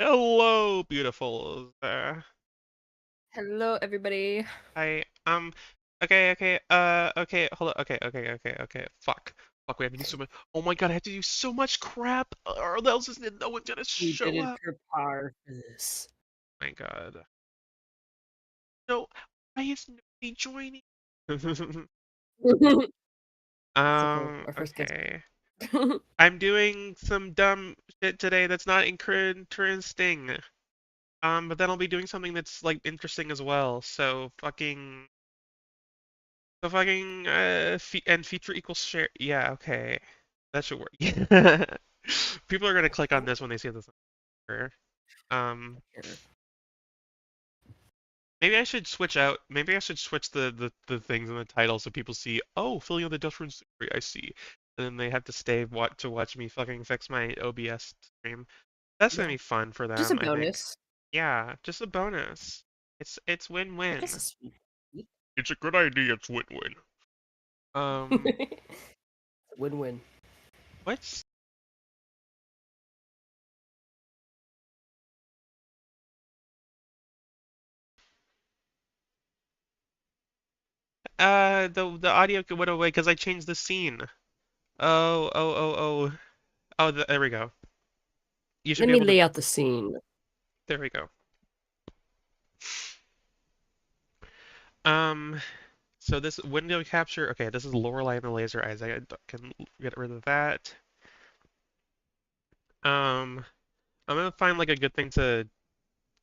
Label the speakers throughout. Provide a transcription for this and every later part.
Speaker 1: Hello, beautiful.
Speaker 2: Hello, everybody.
Speaker 1: Hi. Okay. Hold on. Okay. Fuck. We have to do so much. Oh my God, I have to do so much crap, or else no one's gonna
Speaker 2: We
Speaker 1: show
Speaker 2: didn't
Speaker 1: up.
Speaker 2: prepare for this.
Speaker 1: My God. No, why is nobody joining?
Speaker 2: It's okay. Our first guest.
Speaker 1: Okay. I'm doing some dumb shit today that's not interesting. But then I'll be doing something that's like interesting as well. So fucking fe and feature equals share. Yeah, okay. That should work. People are gonna click on this when they see this. Um,
Speaker 2: Here.
Speaker 1: maybe I should switch out. Maybe I should switch the things in the title so people see. Oh, filling out the Deltarune story. I see. And then they have to stay to watch me fucking fix my OBS stream. That's gonna
Speaker 2: Yeah.
Speaker 1: be fun for
Speaker 2: Just a
Speaker 1: them, I think.
Speaker 2: bonus.
Speaker 1: Yeah, just a bonus. It's
Speaker 2: I guess
Speaker 1: win-win.
Speaker 2: a sweet.
Speaker 1: It's a good idea. It's win-win. Um,
Speaker 2: Win-win.
Speaker 1: what's the audio went away because I changed the scene. Oh, there we go. You should
Speaker 2: Let
Speaker 1: be
Speaker 2: me
Speaker 1: able to.
Speaker 2: lay out the scene.
Speaker 1: There we go. Um, so this window capture. Okay, this is Lorelei and the laser eyes. Can get rid of that. Um, I'm gonna find like a good thing to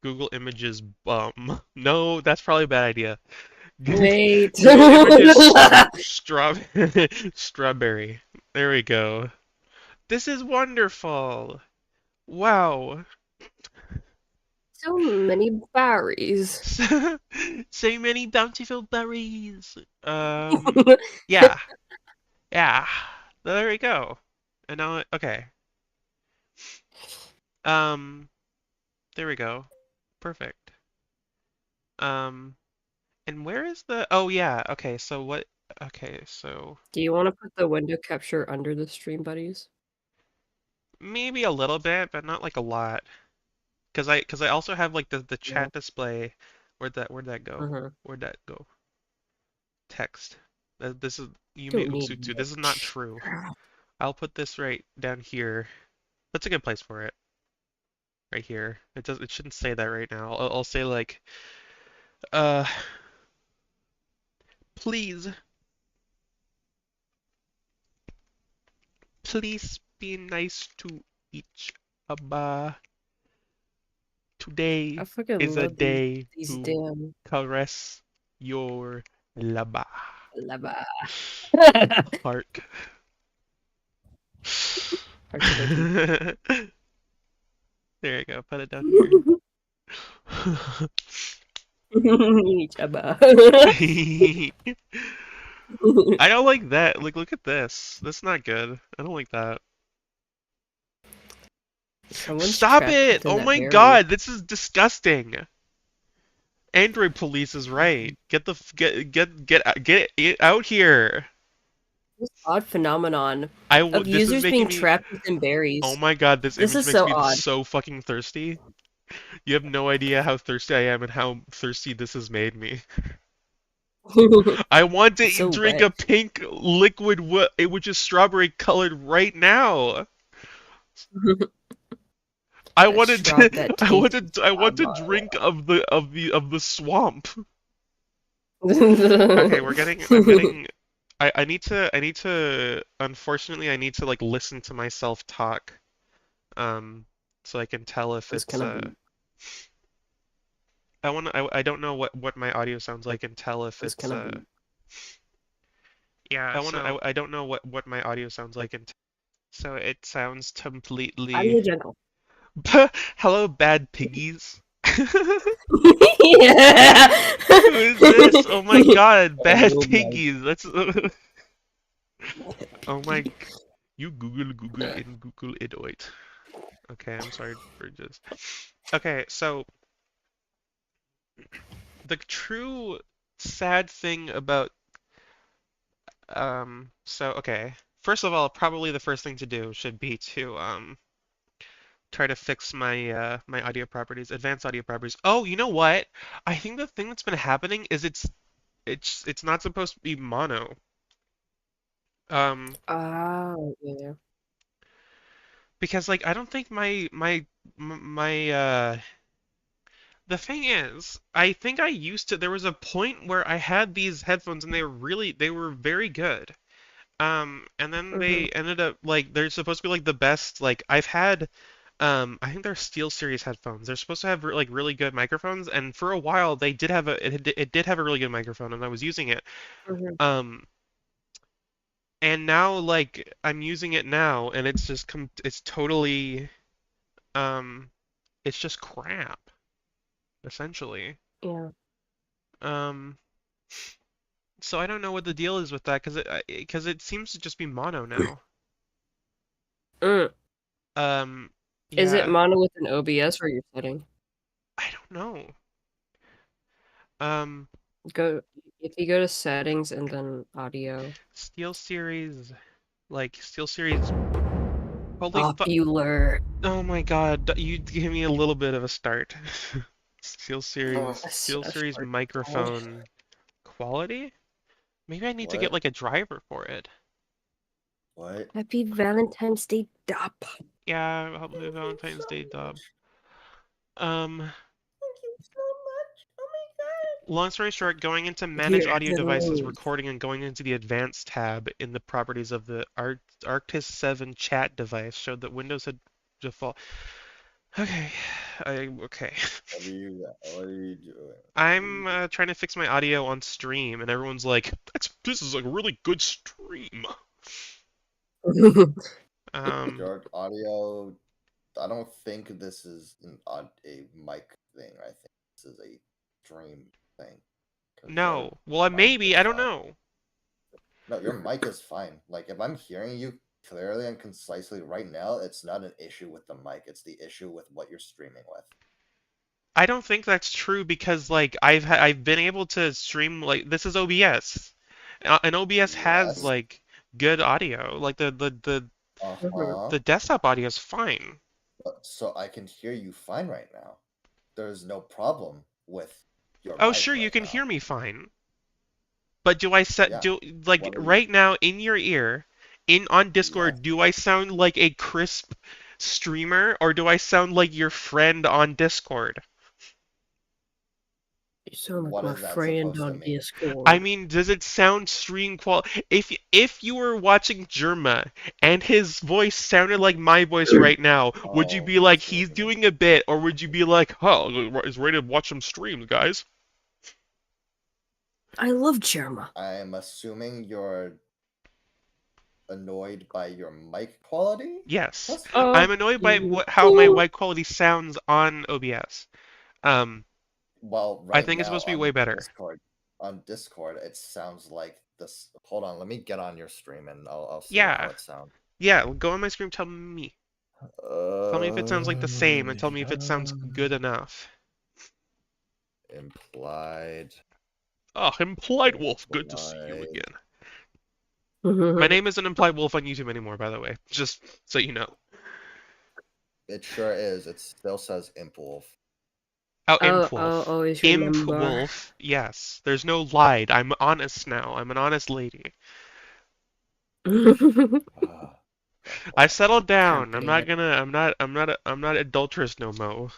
Speaker 1: Google Images bum. No, that's probably a bad idea.
Speaker 2: Wait.
Speaker 1: Google Images strawberry. There we go. This is wonderful. Wow.
Speaker 2: So many berries.
Speaker 1: So many bountiful berries. Yeah, yeah. There we go. And now, okay. Um, there we go. Perfect. Um, and where is the? Oh yeah. Okay. So what? Okay. So
Speaker 2: Do you want to put the window capture under the stream buddies?
Speaker 1: maybe a little bit, but not like a lot. Cause I also have like the
Speaker 2: Yeah.
Speaker 1: chat display. Where'd that go?
Speaker 2: Uh-huh.
Speaker 1: Where'd that go? Text. This is Yume
Speaker 2: Don't need
Speaker 1: Utsutsu. This is not
Speaker 2: much.
Speaker 1: true. I'll put this right down here. That's a good place for it. Right here. It shouldn't say that right now. I'll say like uh please please be nice to each other. Today
Speaker 2: I fucking
Speaker 1: is a
Speaker 2: love
Speaker 1: day
Speaker 2: these
Speaker 1: to
Speaker 2: damn
Speaker 1: caress your laba.
Speaker 2: lava.
Speaker 1: Heart.
Speaker 2: Artidoki.
Speaker 1: There you go. Put it down here.
Speaker 2: Chaba.
Speaker 1: I don't like that. Like, look at this. That's not good. I don't like that.
Speaker 2: Someone's
Speaker 1: Stop
Speaker 2: trapped
Speaker 1: it!
Speaker 2: within
Speaker 1: Oh
Speaker 2: that
Speaker 1: my
Speaker 2: berry.
Speaker 1: God, this is disgusting. Android police is right. Get the get it out here.
Speaker 2: This odd phenomenon of
Speaker 1: This is
Speaker 2: users being
Speaker 1: making me.
Speaker 2: trapped within
Speaker 1: Oh
Speaker 2: berries.
Speaker 1: my God, this
Speaker 2: This
Speaker 1: image
Speaker 2: is
Speaker 1: makes
Speaker 2: so
Speaker 1: me
Speaker 2: odd.
Speaker 1: so fucking thirsty. You have no idea how thirsty I am and how thirsty this has made me. I want to
Speaker 2: It's so
Speaker 1: drink
Speaker 2: wet.
Speaker 1: a pink liquid, which is strawberry colored right now. I
Speaker 2: That
Speaker 1: wanted
Speaker 2: straw,
Speaker 1: to,
Speaker 2: that taste of
Speaker 1: I want to drink of the swamp. Okay, I'm getting, I need to, unfortunately, I need to like listen to myself talk, um, so I can tell if
Speaker 2: It's
Speaker 1: it's,
Speaker 2: gonna be
Speaker 1: I don't know what my audio sounds like and tell if
Speaker 2: it's
Speaker 1: it's,
Speaker 2: gonna be
Speaker 1: I don't know what my audio sounds like and so it sounds completely,
Speaker 2: audio jungle.
Speaker 1: hello, bad piggies.
Speaker 2: Yeah.
Speaker 1: Who is this? Oh my God, bad
Speaker 2: Oh my
Speaker 1: piggies. That's oh my. You Google
Speaker 2: god.
Speaker 1: in Google it. Wait. Okay, I'm sorry for just. Okay, so the true sad thing about so okay. First of all, probably the first thing to do should be to try to fix my my audio properties, advanced audio properties. Oh, you know what? I think the thing that's been happening is it's not supposed to be mono. Um,
Speaker 2: Oh, yeah.
Speaker 1: because like I don't think my the thing is, I think I used to there was a point where I had these headphones and they were very good. And then
Speaker 2: Mm-hmm.
Speaker 1: they ended up like they're supposed to be like the best. Like I've had, I think they're Steel Series headphones. They're supposed to have like really good microphones, and for a while they did have it did have a really good microphone, and I was using it.
Speaker 2: Mm-hmm.
Speaker 1: Um, and now like I'm using it now, and it's just it's totally um, it's just crap essentially.
Speaker 2: Yeah.
Speaker 1: Um, so I don't know what the deal is with that because it seems to just be mono now.
Speaker 2: Mm.
Speaker 1: Um,
Speaker 2: Is it
Speaker 1: yeah,
Speaker 2: mono with an OBS or your setting?
Speaker 1: I don't know. Um,
Speaker 2: Go if you go to settings and then audio.
Speaker 1: Steel Series, like Steel Series. Holy fuck!
Speaker 2: Popular.
Speaker 1: Oh my God, you give me a little bit of a start. Steel
Speaker 2: A
Speaker 1: Series
Speaker 2: short call.
Speaker 1: microphone quality. Maybe I need to get
Speaker 3: What?
Speaker 1: like a driver for it.
Speaker 3: What?
Speaker 2: Happy Valentine's Day, Dop.
Speaker 1: Yeah, hopefully
Speaker 3: Thank you
Speaker 1: Valentine's
Speaker 3: so
Speaker 1: Day dub.
Speaker 3: much.
Speaker 1: Um,
Speaker 3: Thank you so much. Oh my god.
Speaker 1: long story short, going into Manage
Speaker 2: Here,
Speaker 1: Audio
Speaker 2: the
Speaker 1: Devices,
Speaker 2: rose.
Speaker 1: recording, and going into the Advanced tab in the properties of the Arctis 7 chat device showed that Windows had default. Okay, okay.
Speaker 3: What are you doing? What are you
Speaker 1: I'm
Speaker 3: doing?
Speaker 1: trying to fix my audio on stream, and everyone's like, this is a really good stream." Um,
Speaker 3: Your audio. I don't think this is a mic thing. I think this is a stream thing. Because your
Speaker 1: no. Well,
Speaker 3: mic
Speaker 1: maybe.
Speaker 3: is
Speaker 1: I don't
Speaker 3: fine.
Speaker 1: know.
Speaker 3: No, your mic is fine. Like if I'm hearing you clearly and concisely right now, it's not an issue with the mic. It's the issue with what you're streaming with.
Speaker 1: I don't think that's true because like I've been able to stream like this is OBS, and OBS has
Speaker 3: Yes.
Speaker 1: like good audio. Like
Speaker 2: Mhm.
Speaker 3: Uh-huh.
Speaker 1: the desktop audio is fine.
Speaker 3: So I can hear you fine right now. There's no problem with your
Speaker 1: Oh,
Speaker 3: mic
Speaker 1: sure, you
Speaker 3: right
Speaker 1: can
Speaker 3: now.
Speaker 1: hear me fine. But do I set
Speaker 3: Yeah.
Speaker 1: do like
Speaker 3: What are you?
Speaker 1: right now in your ear, in on
Speaker 3: Yes.
Speaker 1: Discord, do I sound like a crisp streamer or do I sound like your friend on Discord?
Speaker 2: You sound like
Speaker 3: What
Speaker 2: my
Speaker 3: is that
Speaker 2: friend
Speaker 3: supposed to
Speaker 2: on
Speaker 3: mean?
Speaker 1: I
Speaker 2: Discord.
Speaker 1: mean, does it sound stream qual? If you were watching Germa and his voice sounded like my voice right now, would you
Speaker 3: Oh,
Speaker 1: be
Speaker 3: I
Speaker 1: like
Speaker 3: see what
Speaker 1: he's
Speaker 3: you mean.
Speaker 1: doing a bit, or would you be like, oh, it's ready to watch some streams, guys?
Speaker 2: I love Jerma.
Speaker 3: I'm assuming you're annoyed by your mic quality?
Speaker 1: Yes,
Speaker 3: That's
Speaker 1: I'm annoyed by how my
Speaker 2: Ooh.
Speaker 1: mic quality sounds on OBS. Um,
Speaker 3: well,
Speaker 1: I
Speaker 3: right
Speaker 1: think it's
Speaker 3: now
Speaker 1: supposed to be way better.
Speaker 3: On Discord, it sounds like this. Hold on, let me get on your stream and I'll see how
Speaker 1: Yeah,
Speaker 3: it sounds.
Speaker 1: yeah. Go on my screen. Tell me. Tell me if it sounds like the same, and tell me if it sounds good
Speaker 3: Yeah.
Speaker 1: enough.
Speaker 3: Implied,
Speaker 1: Oh, Implied Wolf. Good to see you
Speaker 3: implied.
Speaker 1: again. My name isn't Implied Wolf on YouTube anymore, by the way. Just so you know.
Speaker 3: It sure is. It still says Imp Wolf.
Speaker 1: Oh, Imp
Speaker 2: I'll
Speaker 1: Wolf.
Speaker 2: always
Speaker 1: Imp
Speaker 2: remember.
Speaker 1: Wolf. Yes. There's no lied. I'm honest now. I'm an honest lady.
Speaker 3: Ah, God
Speaker 1: I've
Speaker 3: bless.
Speaker 1: settled
Speaker 2: Can't
Speaker 1: down. I'm
Speaker 2: believe
Speaker 1: not
Speaker 2: it.
Speaker 1: gonna. I'm not adulterous no mo.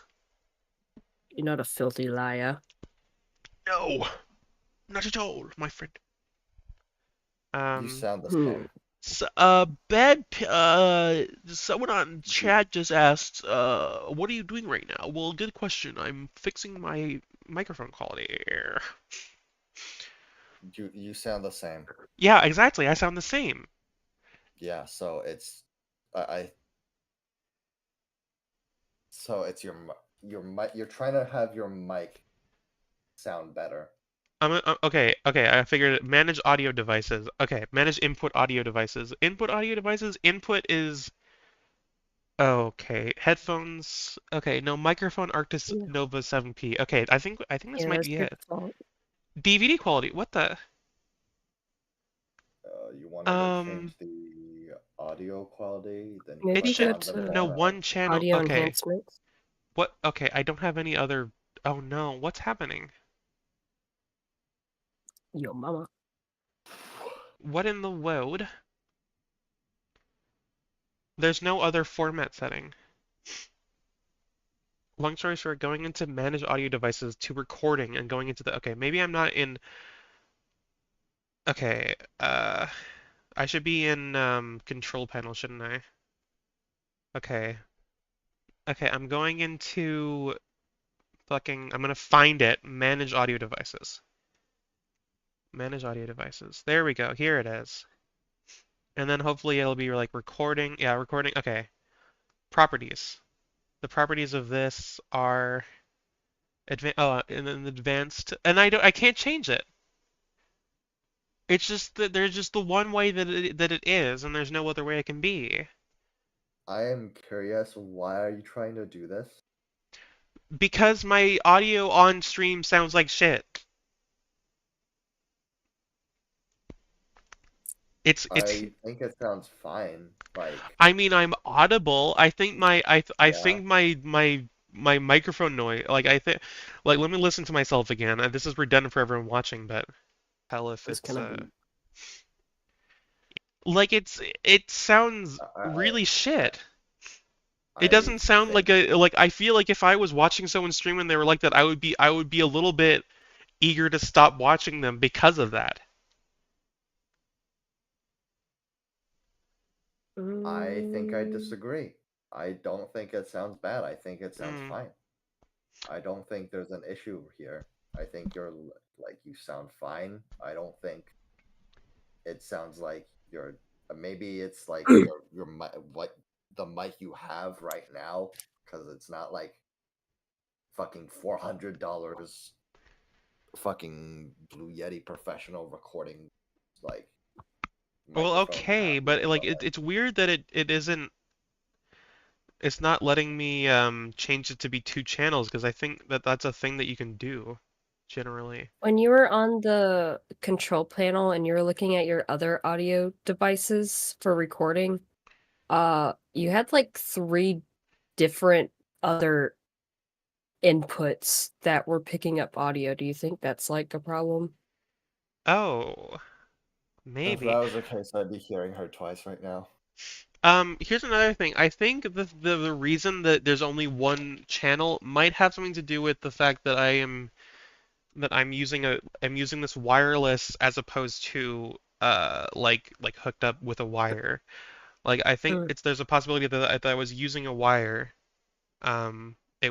Speaker 2: You're not a filthy liar.
Speaker 1: No, not at all, my friend.
Speaker 3: You
Speaker 1: Um.
Speaker 3: sound the
Speaker 2: Hmm.
Speaker 3: same.
Speaker 1: Someone on
Speaker 3: You,
Speaker 1: chat just asked, what are you doing right now? Well, good question. I'm fixing my microphone quality.
Speaker 3: you sound the same.
Speaker 1: Yeah, exactly. I sound the same.
Speaker 3: Yeah, so it's I so it's your mic. You're trying to have your mic sound better.
Speaker 1: Okay, okay, I figured it. Manage audio devices. Okay, manage input audio devices. Input audio devices. Input is okay. Headphones. Okay, no microphone Arctis
Speaker 2: Yeah,
Speaker 1: Nova 7P. Okay, I think this
Speaker 2: yeah,
Speaker 1: might
Speaker 2: that's
Speaker 1: be
Speaker 2: your
Speaker 1: it.
Speaker 2: fault.
Speaker 1: DVD quality. What the?
Speaker 3: You wanted to
Speaker 1: Um,
Speaker 3: change the audio quality, then
Speaker 1: It
Speaker 2: Maybe
Speaker 3: click
Speaker 2: go
Speaker 1: should
Speaker 3: on the
Speaker 2: to
Speaker 1: no
Speaker 3: banner.
Speaker 1: one channel.
Speaker 2: audio
Speaker 1: Okay.
Speaker 2: enhancements.
Speaker 1: What? Okay, I don't have any other. Oh no, what's happening?
Speaker 2: Yo, mama.
Speaker 1: What in the world? There's no other format setting. Long story short, going into manage audio devices to recording and going into the okay, maybe I'm not in okay, I should be in control panel, shouldn't I? Okay. Okay, I'm going into fucking I'm gonna find it, manage audio devices. Manage audio devices. There we go. Here it is. And then hopefully it'll be like recording. Yeah, recording. Okay. Properties. The properties of this are and then advanced, and I can't change it. It's just that there's just the one way that it is, and there's no other way it can be.
Speaker 3: I am curious, why are you trying to do this?
Speaker 1: Because my audio on stream sounds like shit. It's
Speaker 3: I think it sounds fine. Like,
Speaker 1: I mean I'm audible. I think I
Speaker 3: yeah,
Speaker 1: think my microphone noise like let me listen to myself again. This is redundant for everyone watching, but hell if
Speaker 2: It's
Speaker 1: it's
Speaker 2: gonna be.
Speaker 1: like it sounds
Speaker 3: I,
Speaker 1: really
Speaker 3: I,
Speaker 1: shit. It
Speaker 3: I
Speaker 1: doesn't sound
Speaker 3: think
Speaker 1: like I feel like if I was watching someone stream and they were like that, I would be a little bit eager to stop watching them because of that.
Speaker 3: I
Speaker 2: Mm,
Speaker 3: disagree. I don't think it sounds bad. I think it sounds
Speaker 1: Mm.
Speaker 3: fine. I don't think there's an issue here. I think like you sound fine. I don't think it sounds like you're maybe it's like what the mic you have right now, because it's not like fucking $400 fucking Blue Yeti professional recording like
Speaker 1: Well,
Speaker 3: microphone you have
Speaker 1: okay, but
Speaker 3: here, but like
Speaker 1: it's weird that it isn't it's not letting me change it to be two channels because I think that that's a thing that you can do generally.
Speaker 2: when you were on the control panel and you were looking at your other audio devices for recording, you had like three different other inputs that were picking up audio. Do you think that's like a problem?
Speaker 1: Oh,
Speaker 3: if
Speaker 1: maybe.
Speaker 3: that was the case, I'd be hearing her twice right now.
Speaker 1: Here's another thing. I think the reason that there's only one channel might have something to do with the fact that I'm using this wireless as opposed to like hooked up with a wire. Like I think
Speaker 2: Mm.
Speaker 1: it's there's a possibility that if I was using a wire, it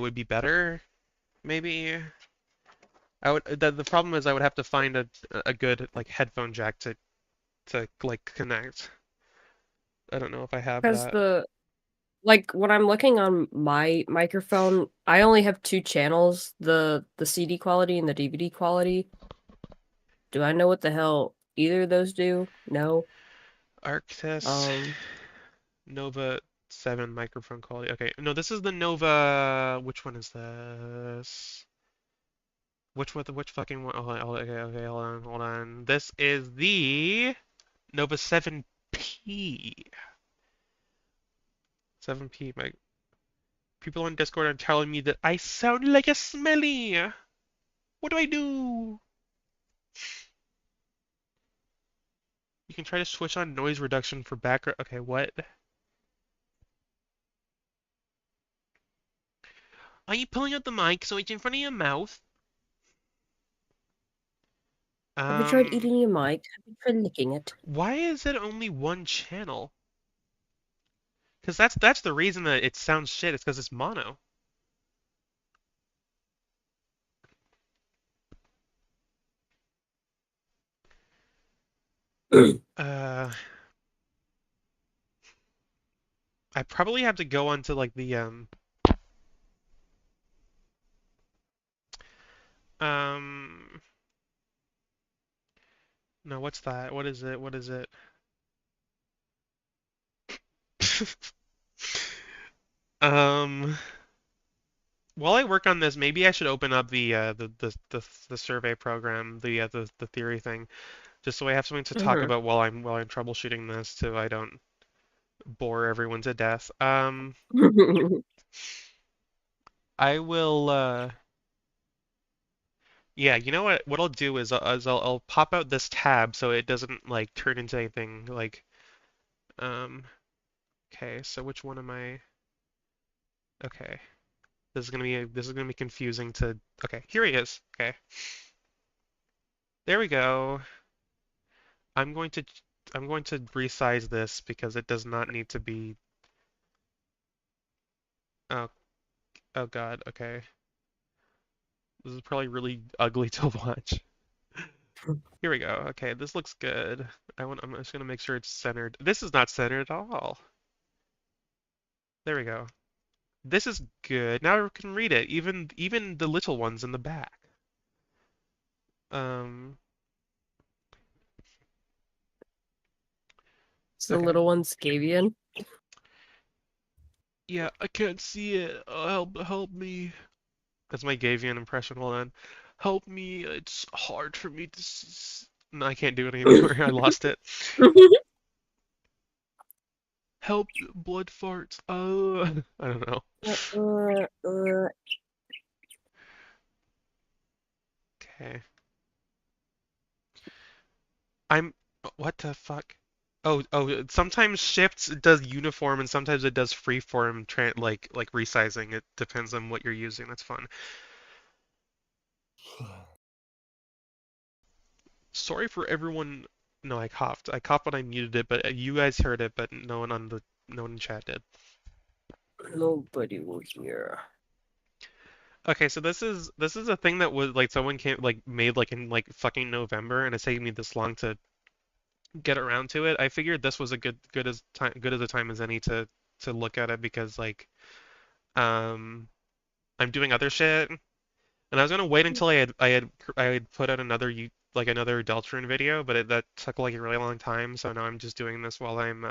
Speaker 1: would be better maybe. I would the problem is I would have to find a good like headphone jack to like connect. I don't know if I have
Speaker 2: Because
Speaker 1: that.
Speaker 2: the like when I'm looking on my microphone, I only have two channels, the CD quality and the DVD quality. Do I know what the hell either of those do? No.
Speaker 1: Arctis
Speaker 2: Um,
Speaker 1: Nova 7 microphone quality. Okay, no, this is the Nova. Which one is this? Which fucking one? Okay, hold on. This is the Nova 7P. 7P. My people on Discord are telling me that I sound like a smelly. What do I do? You can try to switch on noise reduction for background. Okay, what? Are you pulling out the mic so it's in front of your mouth?
Speaker 2: have you tried
Speaker 1: Um,
Speaker 2: eating your mic? Have you tried licking it?
Speaker 1: why is it only one channel? Because that's the reason that it sounds shit. It's because it's mono. Uh, I probably have to go onto like the um no, what's that? What is it? What is it? Um, while I work on this, maybe I should open up the survey program, the theory thing. just so I have something to talk
Speaker 2: Mhm.
Speaker 1: about while I'm troubleshooting this, so I don't bore everyone to death. I will. Yeah, you know what? What I'll do is I'll pop out this tab so it doesn't like turn into anything like. Um. Okay, so which one am I? Okay, this is gonna be confusing to. Okay, here he is. Okay, there we go. I'm going to I'm going to resize this because it does not need to be. Oh, oh God. Okay, this is probably really ugly to watch. Here we go. Okay, this looks good. I'm just gonna make sure it's centered. This is not centered at all. There we go. This is good. Now we can read it, even the little ones in the back. Um,
Speaker 2: So the
Speaker 1: okay.
Speaker 2: little one's Gavian.
Speaker 1: Yeah, I can't see it. Help me. That's my Gavian impression. Hold on. Help me. It's hard for me to No, I can't do it anymore. I lost it. Help, blood farts. I don't know. Okay. I'm what the fuck? Sometimes shifts it does uniform and sometimes it does freeform like resizing. It depends on what you're using. That's fun. Sorry for everyone. No, I coughed. I coughed when I muted it, but you guys heard it, but no one in chat did.
Speaker 2: Nobody will hear.
Speaker 1: Okay, so this is a thing that was like someone came like made like in like fucking November, and it's taking me this long to get around to it. I figured this was a good as a time as any to look at it because like um I'm doing other shit, and I was gonna wait until I had put out another Deltarune video, but that took like a really long time. So now I'm just doing this while I'm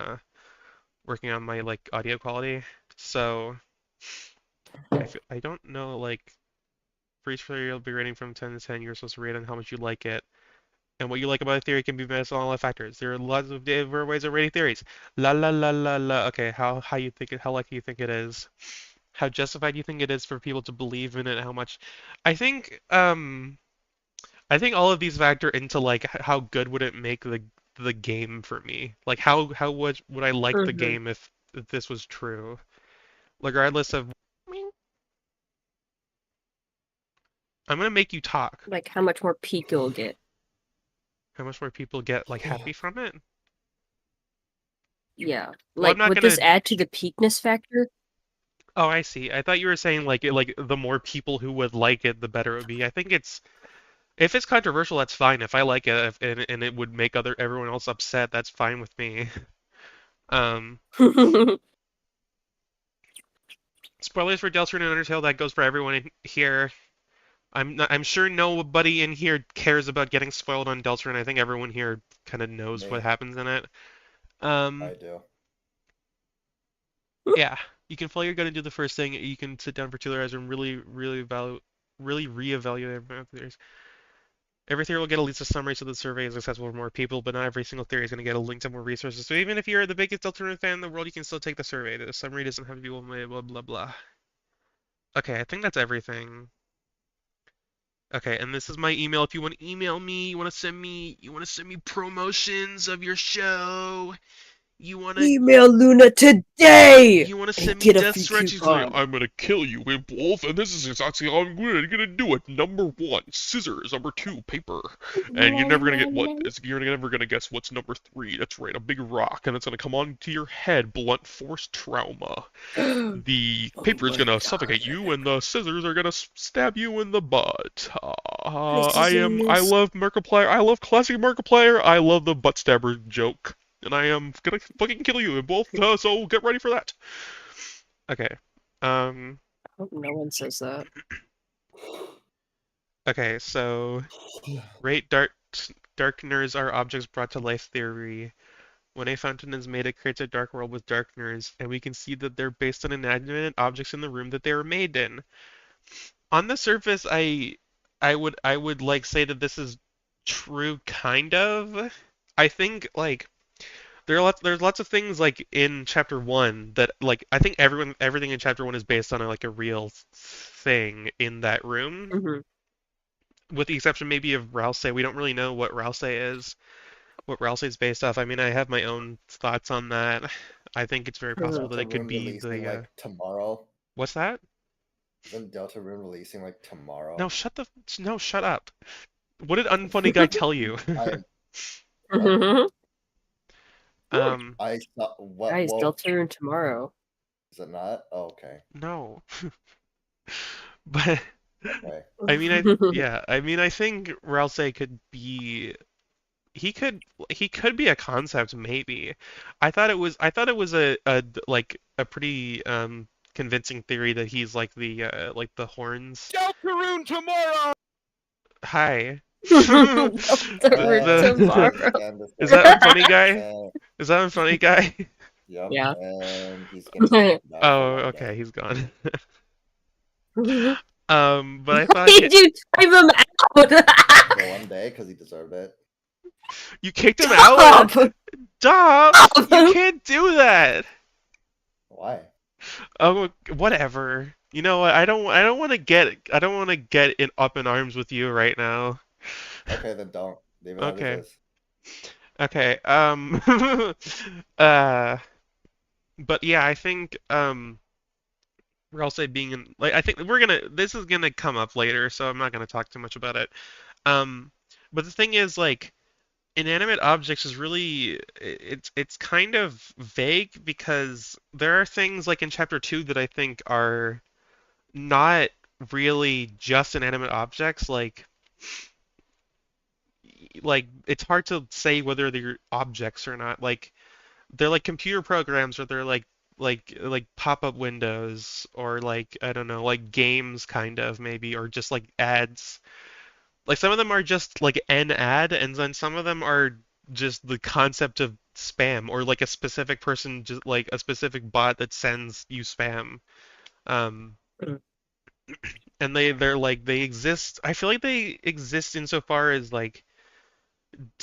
Speaker 1: working on my like audio quality. So I don't know like for each player you'll be rating from 10 to 10. You're supposed to rate on how much you like it. And what you like about a theory can be based on all the factors. There are lots of different ways of rating theories. La la la la la. Okay, how you think it? How likely you think it is? How justified you think it is for people to believe in it? How much? I think I think all of these factor into like how good would it make the game for me? Like how would I like the
Speaker 2: Hmm.
Speaker 1: game if this was true? Regardless of I'm gonna make you talk.
Speaker 2: Like how much more peak you'll get.
Speaker 1: How much more people get like happy from it?
Speaker 2: Yeah.
Speaker 1: Well, I'm
Speaker 2: Like
Speaker 1: not
Speaker 2: would
Speaker 1: gonna.
Speaker 2: this add to the peakness factor?
Speaker 1: Oh, I see. I thought you were saying like the more people who would like it, the better it would be. I think it's if it's controversial, that's fine. If I like it and it would make everyone else upset, that's fine with me. Um, spoilers for Deltarune and Undertale. That goes for everyone in here. I'm sure nobody in here cares about getting spoiled on Deltarune. I think everyone here kind of knows what
Speaker 3: Me,
Speaker 1: happens in it. Um,
Speaker 3: I do.
Speaker 1: yeah, you can follow your gun and do the first thing. You can sit down for 2 hours and really reevaluate theories. Every theory will get at least a summary so the survey is accessible for more people, but not every single theory is going to get a link to more resources. So even if you're the biggest alternative fan in the world, you can still take the survey. The summary doesn't have to be one way, blah, blah, blah. Okay, I think that's everything. Okay, and this is my email. If you want to email me, you want to send me promotions of your show. You want to
Speaker 2: Email Luna today
Speaker 1: You want to
Speaker 2: and
Speaker 1: send me
Speaker 2: get a
Speaker 1: death
Speaker 2: free
Speaker 1: threats? She's like,
Speaker 2: coupon.
Speaker 1: I'm gonna kill you, Wolf, and this is exactly how I'm gonna do it. Number one, scissors. Number two, paper. And you're never gonna get you're never gonna guess what's number three. That's right, a big rock, and it's gonna come onto your head. Blunt force trauma.
Speaker 2: Oh
Speaker 1: The paper is
Speaker 2: my
Speaker 1: gonna
Speaker 2: god.
Speaker 1: suffocate you, and the scissors are gonna stab you in the butt.
Speaker 2: This
Speaker 1: I
Speaker 2: is
Speaker 1: love Markiplier. I love classic Markiplier. I love the butt stabber joke. And I am gonna fucking kill you, both. So get ready for that. Okay. Um.
Speaker 2: I hope no one says that.
Speaker 1: Okay. So rate darkeners are objects brought to life theory. When a fountain is made, it creates a dark world with darkeners, and we can see that they're based on inanimate objects in the room that they were made in. On the surface, I would like say that this is true, kind of. I think like there's lots of things like in chapter one that like I think everything in chapter one is based on like a real thing in that room,
Speaker 2: Hmm.
Speaker 1: with the exception maybe of Rouse. We don't really know what Rouse is, what Rouse is based off. I mean, I have my own thoughts on that. I think it's very
Speaker 3: Isn't
Speaker 1: possible
Speaker 2: Hmm.
Speaker 1: that it could
Speaker 3: Deltarune
Speaker 1: be
Speaker 3: releasing
Speaker 1: the
Speaker 3: like tomorrow?
Speaker 1: what's that?
Speaker 3: Isn't Deltarune releasing like
Speaker 1: No,
Speaker 3: tomorrow?
Speaker 1: shut up. What did Unfunny Guy tell you?
Speaker 3: I am what?
Speaker 2: Hmm.
Speaker 1: um,
Speaker 3: I saw what?
Speaker 2: Guys,
Speaker 3: Whoa,
Speaker 2: Deltarune tomorrow.
Speaker 3: is it not? Oh, okay,
Speaker 1: no. But
Speaker 3: okay.
Speaker 1: I mean, yeah, I mean, I think Rouse could be he could he could be a concept maybe. I thought it was like a pretty convincing theory that he's like the horns.
Speaker 4: Deltarune tomorrow!
Speaker 1: Hi.
Speaker 2: Deltarune
Speaker 3: And
Speaker 1: The
Speaker 3: he's
Speaker 2: tomorrow.
Speaker 3: again this
Speaker 1: is that
Speaker 3: time.
Speaker 1: Unfunny Guy?
Speaker 3: And
Speaker 1: Is that Unfunny Guy?
Speaker 3: yep,
Speaker 2: Yeah.
Speaker 3: and he's gonna be down for
Speaker 1: Oh,
Speaker 3: one
Speaker 1: okay,
Speaker 3: day.
Speaker 1: he's gone.
Speaker 2: Why
Speaker 1: But I thought
Speaker 2: did you time him out?
Speaker 3: For one day because he deserved it.
Speaker 1: you kicked him out.
Speaker 2: Stop!
Speaker 1: Stop! You
Speaker 2: Stop!
Speaker 1: can't do that.
Speaker 3: Why?
Speaker 1: Oh, whatever. You know what? I don't want to get in up in arms with you right now.
Speaker 3: Okay, then don't. Leave it as it
Speaker 1: Okay.
Speaker 3: is.
Speaker 1: Okay. Uh, but yeah, I think Ralsei being in like I think this is gonna come up later, so I'm not gonna talk too much about it. Um, but the thing is like inanimate objects is really it's kind of vague because there are things like in chapter 2 that I think are not really just inanimate objects like it's hard to say whether they're objects or not like they're like computer programs or they're like pop-up windows or like I don't know like games kind of maybe or just like ads like some of them are just like an ad and then some of them are just the concept of spam or like a specific person just like a specific bot that sends you spam um and they're like they exist. I feel like they exist insofar as like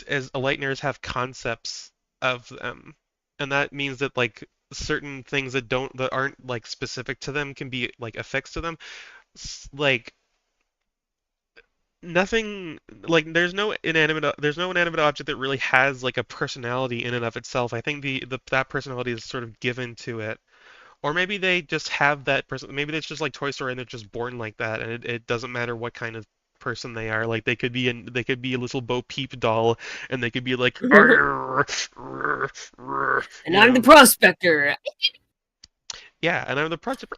Speaker 1: as enlighteners have concepts of them, and that means that like certain things that aren't like specific to them can be like affixed to them. Like nothing like there's no inanimate object that really has like a personality in and of itself. I think the that personality is sort of given to it. Or maybe they just have that person. Maybe it's just like Toy Story and they're just born like that, and it doesn't matter what kind of person they are. Like they could be a little Bo Peep doll, and they could be like, "Arr, arr, arr,"
Speaker 2: And I'm the prospector.
Speaker 1: yeah, and I'm the project.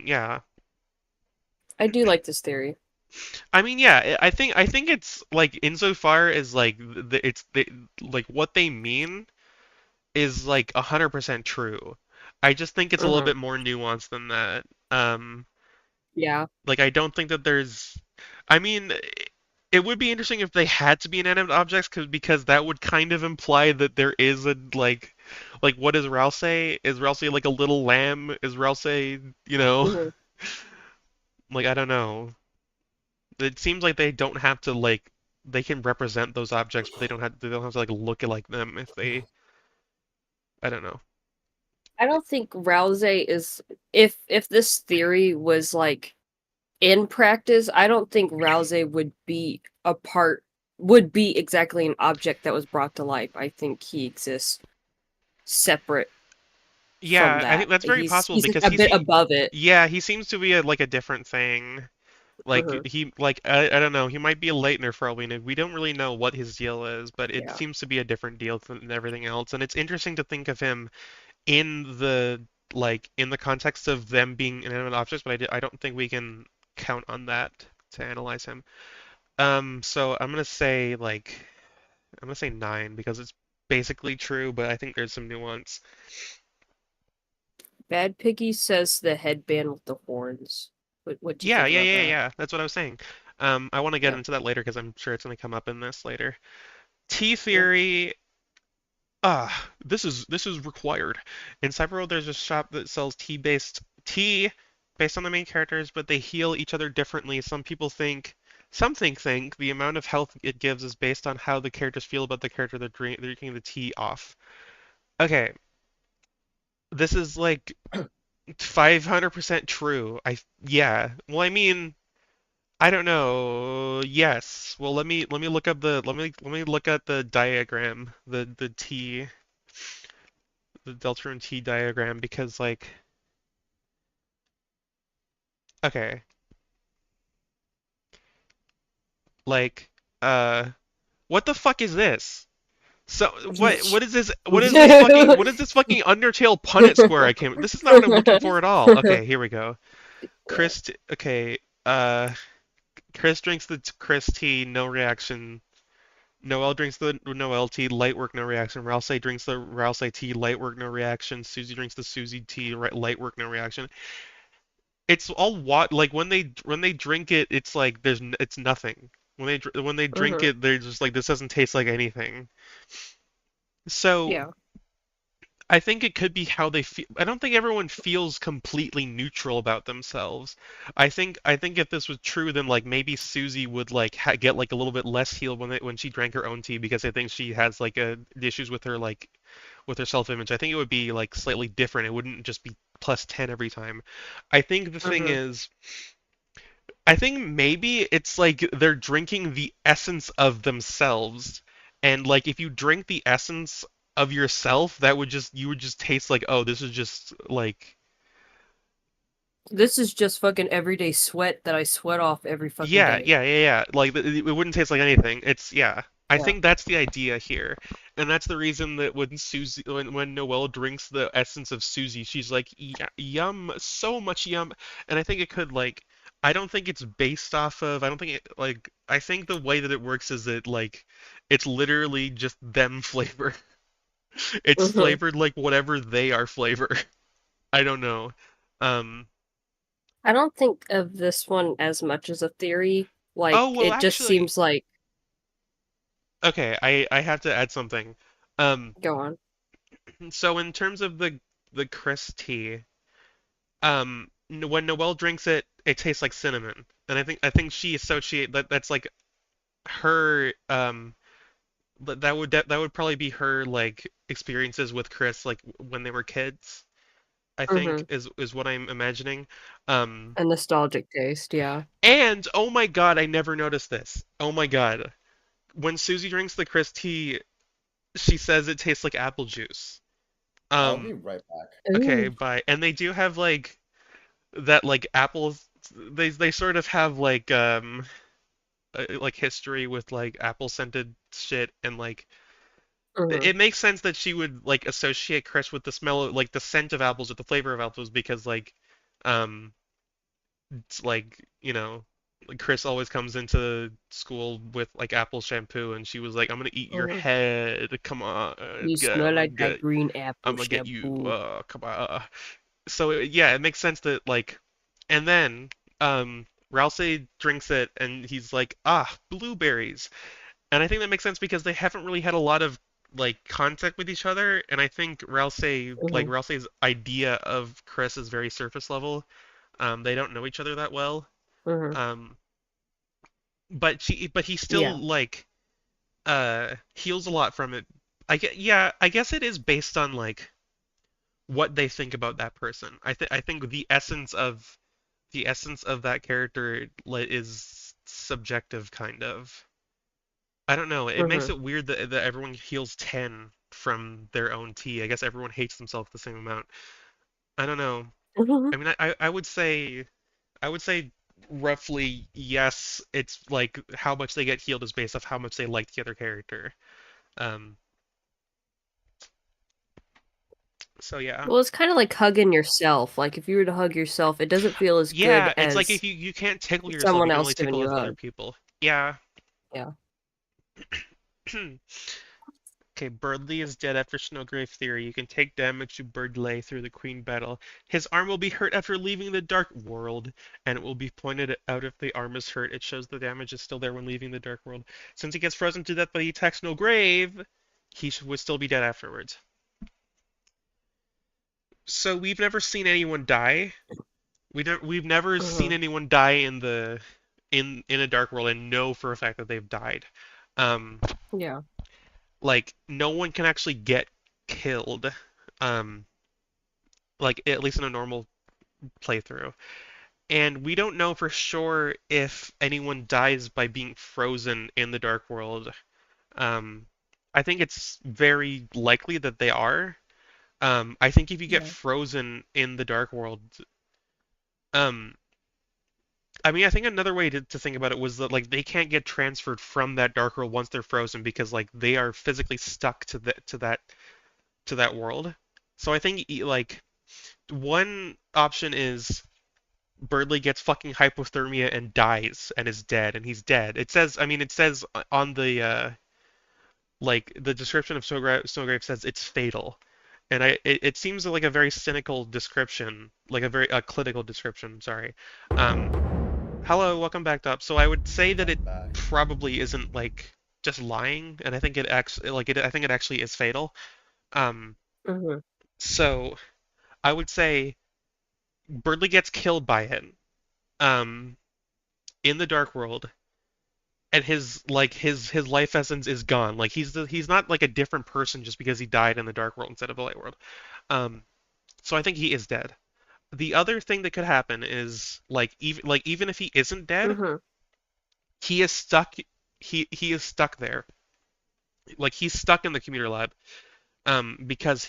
Speaker 1: Yeah.
Speaker 2: I do like this theory.
Speaker 1: I mean, yeah. I think it's like insofar as like like what they mean is like 100% true. I just think it's a little
Speaker 2: Hmm.
Speaker 1: bit more nuanced than that.
Speaker 2: Yeah.
Speaker 1: Like I don't think that there's I mean it would be interesting if they had to be inanimate objects because that would kind of imply that there is a like what is Rouse? Is Rouse like a little lamb? Is Rouse, you know,
Speaker 2: Hmm.
Speaker 1: like I don't know. It seems like they don't have to like they can represent those objects, but they don't have to like look like them if they I don't know.
Speaker 2: I don't think Rouse is if this theory was like in practice, I don't think Rouse would be exactly an object that was brought to life. I think he exists separate from
Speaker 1: Yeah, I think
Speaker 2: that.
Speaker 1: that's very possible
Speaker 2: He's like
Speaker 1: because
Speaker 2: a bit above it.
Speaker 1: yeah, he seems to be like a different thing. Like
Speaker 2: Hmm.
Speaker 1: he like I don't know, he might be a Leitner for all we know. We don't really know what his deal is, but it
Speaker 2: Yeah.
Speaker 1: seems to be a different deal than everything else. And it's interesting to think of him in the like in the context of them being inanimate objects, but I don't think we can count on that to analyze him. So I'm gonna say 9 because it's basically true, but I think there's some nuance.
Speaker 2: Bad Piggy says the headband with the horns. What you think about that?
Speaker 1: Yeah. That's what I was saying. I want to get
Speaker 2: Yeah.
Speaker 1: into that later because I'm sure it's gonna come up in this later. T
Speaker 2: Yeah.
Speaker 1: theory. This is required. In Cyberworld, there's a shop that sells tea-based tea. based on the main characters, but they heal each other differently. Some think the amount of health it gives is based on how the characters feel about the character they're drinking the tea off. Okay, this is like 500% true. Yeah. Well, I mean, I don't know. Yes. Well, let me look up the let me look at the diagram, the T, the Deltarune T diagram because like okay, like uh what the fuck is this? So what is this fucking Undertale Punnett square I came. This is not what I'm looking for at all. Okay, here we go.
Speaker 2: Yeah.
Speaker 1: Okay, Chris drinks the Chris tea, no reaction. Noel drinks the Noel tea, light work, no reaction. Rouse drinks the Rouse tea, light work, no reaction. Susie drinks the Susie tea, light work, no reaction. It's all what like when they drink it, it's like it's nothing. When they drink
Speaker 2: Mhm.
Speaker 1: it, they're just like this doesn't taste like anything. So
Speaker 2: Yeah.
Speaker 1: I think it could be how they feel. I don't think everyone feels completely neutral about themselves. I think if this was true, then like maybe Susie would like get like a little bit less healed when she drank her own tea because I think she has like issues with her like with her self-image. I think it would be like slightly different. It wouldn't just be plus 10 every time. I think the thing
Speaker 2: Mhm.
Speaker 1: is, I think maybe it's like they're drinking the essence of themselves. And like if you drink the essence of yourself, that would just you would just taste like, oh, this is just like
Speaker 2: This is just fucking everyday sweat that I sweat off every fucking
Speaker 1: yeah,
Speaker 2: day.
Speaker 1: yeah, yeah, yeah. Like it wouldn't taste like anything. It's yeah. I
Speaker 2: Yeah.
Speaker 1: think that's the idea here. And that's the reason that when Noelle drinks the essence of Susie, she's like, Yum, so much yum." And I think it could like I don't think it's based off of I don't think it like I think the way that it works is that like it's literally just them flavor. It's
Speaker 2: Mhm.
Speaker 1: flavored like whatever they are flavor. I don't know. Um
Speaker 2: I don't think of this one as much as a theory. Like,
Speaker 1: oh well
Speaker 2: it just
Speaker 1: actually
Speaker 2: seems like,
Speaker 1: okay, I have to add something. Um
Speaker 2: go on.
Speaker 1: So in terms of the Chris tea, when Noelle drinks it, it tastes like cinnamon, and I think she associate that's like her that would probably be her like experiences with Chris like when they were kids. I think
Speaker 2: Mhm.
Speaker 1: is what I'm imagining. Um,
Speaker 2: A nostalgic taste, yeah.
Speaker 1: and oh my God, I never noticed this. Oh my God, when Susie drinks the Chris tea, she says it tastes like apple juice.
Speaker 3: I'll be
Speaker 1: Um,
Speaker 3: right back.
Speaker 1: okay,
Speaker 2: Ooh.
Speaker 1: bye. And they do have like that like apples they sort of have like history with like apple scented shit and like
Speaker 2: Mhm.
Speaker 1: it makes sense that she would like associate Chris with the smell of like the scent of apples or the flavor of apples because like um it's like like Chris always comes into school with like apple shampoo and she was like I'm gonna eat your
Speaker 2: Mhm.
Speaker 1: head, come on,
Speaker 2: You
Speaker 1: get,
Speaker 2: smell like that green
Speaker 1: I'm
Speaker 2: apple
Speaker 1: gonna get you,
Speaker 2: shampoo.
Speaker 1: come on. So yeah, it makes sense that like, and then Rousey drinks it and he's like, ah, blueberries. And I think that makes sense because they haven't really had a lot of like contact with each other, and I think
Speaker 2: Mhm.
Speaker 1: Rousey's idea of Chris is very surface level. They don't know each other that well.
Speaker 2: Mhm.
Speaker 1: Um, but he still
Speaker 2: Yeah.
Speaker 1: like heals a lot from it. I guess it is based on like what they think about that person. I think the essence of that character is subjective, kind of. I don't know. It makes
Speaker 2: Mhm.
Speaker 1: it weird that everyone heals 10 from their own tea. I guess everyone hates themselves the same amount. I don't know.
Speaker 2: Mhm.
Speaker 1: I mean, I would say roughly yes. It's like how much they get healed is based off how much they like the other character. Um, so yeah.
Speaker 2: Well, it's kind of like hugging yourself. Like, if you were to hug yourself, it doesn't feel as good
Speaker 1: Yeah, it's like if
Speaker 2: as
Speaker 1: you can't tickle yourself, you
Speaker 2: someone
Speaker 1: can
Speaker 2: else
Speaker 1: only
Speaker 2: giving
Speaker 1: tickle
Speaker 2: you a
Speaker 1: other
Speaker 2: hug.
Speaker 1: people. Yeah.
Speaker 2: Yeah.
Speaker 1: Okay, Birdley is dead after Snowgrave Theory. You can take damage to Birdley through the Queen battle. His arm will be hurt after leaving the Dark World, and it will be pointed out if the arm is hurt. It shows the damage is still there when leaving the Dark World. Since he gets frozen to death by the attack Snowgrave, he would still be dead afterwards. So we've never seen anyone die. we've never seen
Speaker 2: Mhm.
Speaker 1: anyone die in the in a dark world and know for a fact that they've died. Um,
Speaker 2: Yeah.
Speaker 1: like no one can actually get killed. Um, like at least in a normal playthrough. And we don't know for sure if anyone dies by being frozen in the dark world. Um, I think it's very likely that they are. I think if you get
Speaker 2: Yeah.
Speaker 1: frozen in the dark world, um, I mean, I think another way to think about it was that like they can't get transferred from that dark world once they're frozen because like they are physically stuck to that world. So I think like one option is Birdley gets fucking hypothermia and dies and is dead and he's dead. It says, I mean, it says on the like the description of Snowgrave says it's fatal. And it seems like a very cynical description, like a very clinical description, sorry. Um, Hello, welcome back to Up. So I would say that it
Speaker 3: I'm back.
Speaker 1: probably isn't like just lying, and I think it actually I think it actually is fatal. Um,
Speaker 2: Mhm.
Speaker 1: so I would say Birdley gets killed by it, um, in the Dark World, and his life essence is gone. Like he's not like a different person just because he died in the Dark World instead of the Light World. Um, so I think he is dead. The other thing that could happen is even if he isn't dead,
Speaker 2: Mhm.
Speaker 1: he is stuck. He is stuck there. Like he's stuck in the computer lab. Because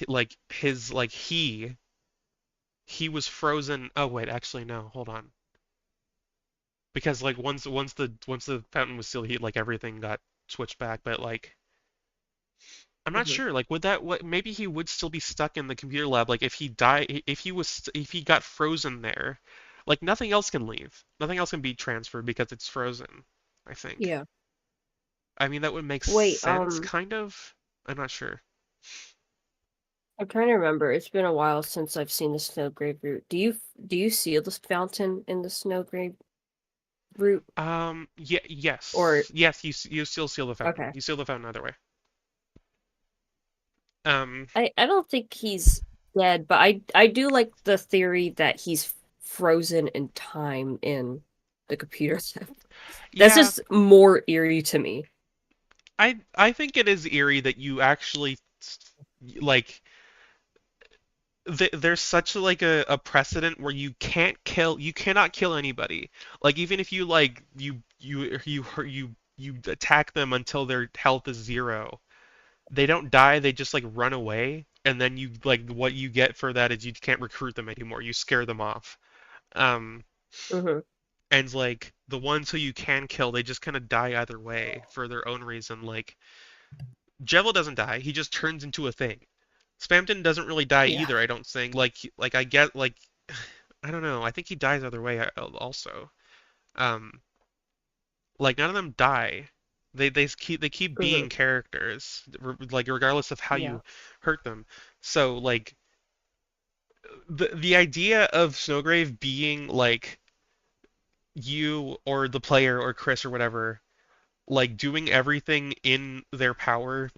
Speaker 1: he was frozen. Oh wait, actually no, hold on. Because like once the fountain was sealed, he like everything got switched back. But like I'm not
Speaker 2: Mhm.
Speaker 1: sure. Like would that what maybe he would still be stuck in the computer lab. Like if he died, if he got frozen there, like nothing else can leave. Nothing else can be transferred because it's frozen. I think.
Speaker 2: Yeah.
Speaker 1: I mean that would make
Speaker 2: Wait,
Speaker 1: sense, kind of. I'm not sure.
Speaker 2: I'm trying to remember. It's been a while since I've seen the Snowgrave route. Do you seal the fountain in the Snowgrave route?
Speaker 1: Yeah,
Speaker 2: Or
Speaker 1: yes. You still seal the fountain.
Speaker 2: okay.
Speaker 1: You seal the fountain either way. Um,
Speaker 2: I don't think he's dead, but I do like the theory that he's frozen in time in the computer set. That's
Speaker 1: yeah,
Speaker 2: just more eerie to me.
Speaker 1: I think it is eerie that you actually like there's such like a precedent where you cannot kill anybody. Like even if you like you attack them until their health is zero, they don't die. They just like run away, and then you like what you get for that is you can't recruit them anymore. You scare them off. Um,
Speaker 2: Hmm.
Speaker 1: and like the ones who you can kill, they just kind of die either way for their own reason. Like Jevil doesn't die; he just turns into a thing. Spamton doesn't really die
Speaker 2: Yeah.
Speaker 1: either, I don't think. Like I get like I don't know. I think he dies either way also. Um, like none of them die. They keep
Speaker 2: Hmm.
Speaker 1: being characters, like regardless of how
Speaker 2: Yeah.
Speaker 1: you hurt them. So like the idea of Snowgrave being like you or the player or Chris or whatever like doing everything in their power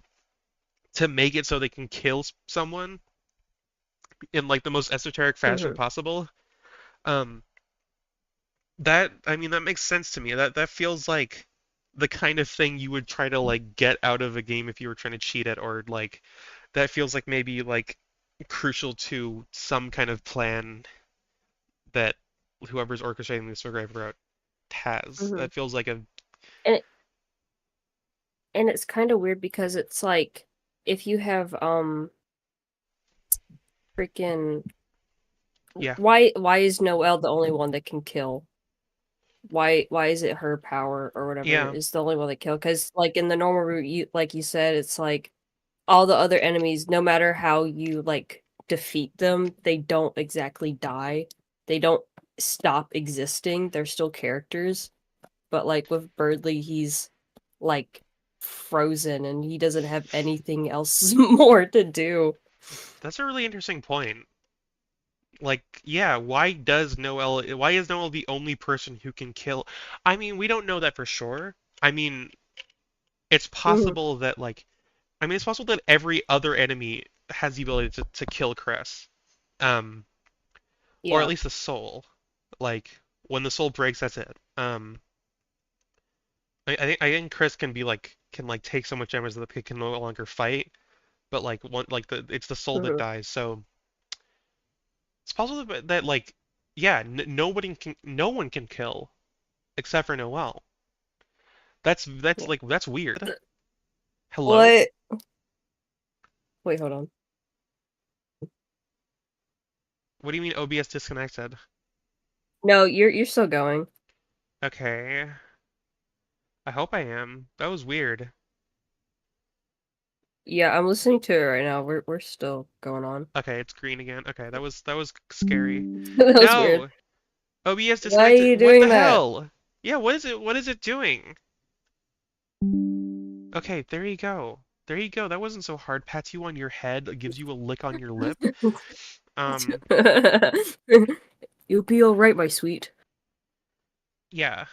Speaker 1: to make it so they can kill someone in like the most esoteric fashion
Speaker 2: Hmm.
Speaker 1: possible. Um, that I mean that makes sense to me. That feels like the kind of thing you would try to like get out of a game if you were trying to cheat it, or like that feels like maybe like crucial to some kind of plan that whoever's orchestrating the Swordgrave route has.
Speaker 2: Hmm.
Speaker 1: That feels like a
Speaker 2: And and it's kind of weird because it's like if you have freaking
Speaker 1: yeah,
Speaker 2: why is Noelle the only one that can kill? Why is it her power or whatever
Speaker 1: yeah.
Speaker 2: is the only one that kill? Because like in the normal route, you like you said, it's like all the other enemies, no matter how you like defeat them, they don't exactly die. They don't stop existing. They're still characters. But like with Birdley, he's like frozen and he doesn't have anything else more to do.
Speaker 1: That's a really interesting point. Like, yeah, why is Noel the only person who can kill? I mean, we don't know that for sure. I mean, it's
Speaker 2: Hmm.
Speaker 1: possible that like it's possible that every other enemy has the ability to kill Chris. Um, or at
Speaker 2: Yeah.
Speaker 1: least the soul. Like when the soul breaks, that's it. I think Chris can be like can like take so much damage that he can no longer fight, but like one like the it's the soul that
Speaker 2: Hmm.
Speaker 1: dies. So it's possible that like yeah, n nobody can no one can kill except for Noelle. That's
Speaker 2: Yeah.
Speaker 1: like that's weird. Hello?
Speaker 2: What? Wait, hold on.
Speaker 1: What do you mean OBS disconnected?
Speaker 2: No, you're still going.
Speaker 1: Okay. I hope I am. That was weird.
Speaker 2: Yeah, I'm listening to it right now. We're still going on.
Speaker 1: Okay, it's green again. Okay, that was scary.
Speaker 2: That was weird.
Speaker 1: No! OBS
Speaker 2: Why are
Speaker 1: disconnected.
Speaker 2: you
Speaker 1: What the
Speaker 2: doing that?
Speaker 1: hell? Yeah, what is it doing? Okay, there you go. There you go. That wasn't so hard. Pats you on your head, gives you a lick on your lip. Um,
Speaker 2: You'll be all right, my sweet.
Speaker 1: yeah.